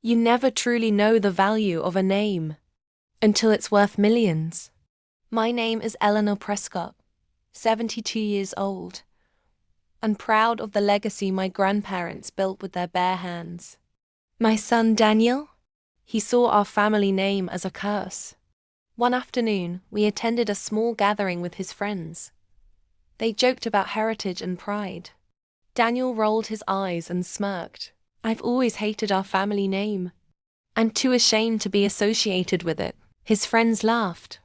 You never truly know the value of a name until it's worth millions. My name is Eleanor Prescott, 72 years old, and proud of the legacy my grandparents built with their bare hands. My son Daniel, he saw our family name as a curse. One afternoon, we attended a small gathering with his friends. They joked about heritage and pride. Daniel rolled his eyes and smirked. I've always hated our family name. I'm too ashamed to be associated with it. His friends laughed.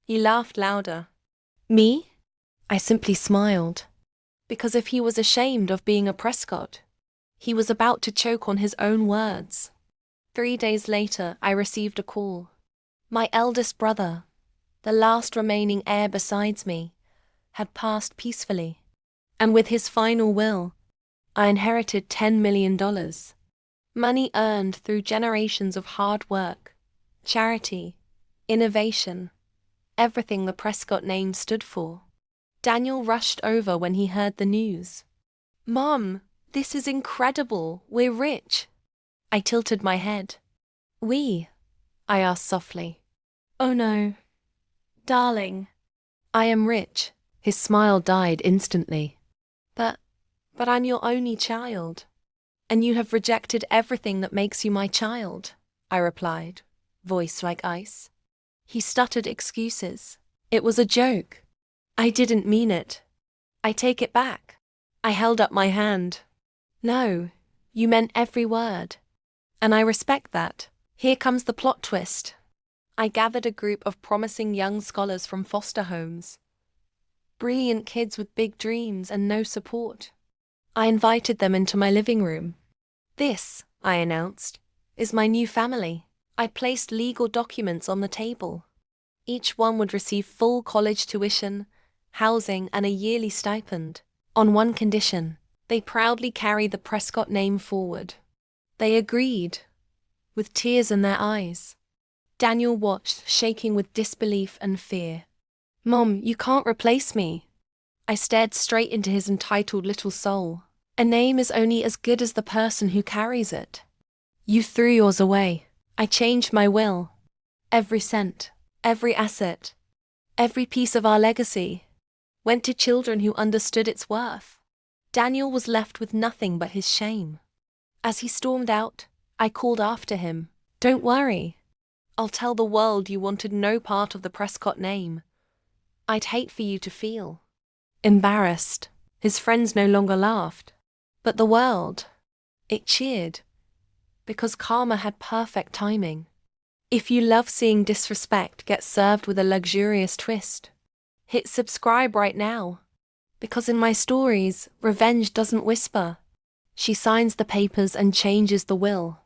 He laughed louder. Me? I simply smiled. Because if he was ashamed of being a Prescott, he was about to choke on his own words. 3 days later, I received a call. My eldest brother, the last remaining heir besides me, had passed peacefully. And with his final will, I inherited $10 million. Money earned through generations of hard work, charity, innovation, everything the Prescott name stood for. Daniel rushed over when he heard the news. Mom, this is incredible. We're rich. I tilted my head. We? I asked softly. Oh no. Darling. I am rich. His smile died instantly. But I'm your only child. And you have rejected everything that makes you my child, I replied, voice like ice. He stuttered excuses. It was a joke. I didn't mean it. I take it back. I held up my hand. No, you meant every word. And I respect that. Here comes the plot twist. I gathered a group of promising young scholars from foster homes. Brilliant kids with big dreams and no support. I invited them into my living room. This, I announced, is my new family. I placed legal documents on the table. Each one would receive full college tuition, housing, and a yearly stipend. On one condition, they proudly carry the Prescott name forward. They agreed, with tears in their eyes. Daniel watched, shaking with disbelief and fear. Mom, you can't replace me. I stared straight into his entitled little soul. A name is only as good as the person who carries it. You threw yours away. I changed my will. Every cent, every asset, every piece of our legacy went to children who understood its worth. Daniel was left with nothing but his shame. As he stormed out, I called after him. Don't worry. I'll tell the world you wanted no part of the Prescott name. I'd hate for you to feel embarrassed. His friends no longer laughed. But the world, it cheered. Because karma had perfect timing. If you love seeing disrespect get served with a luxurious twist, hit subscribe right now. Because in my stories, revenge doesn't whisper. She signs the papers and changes the will.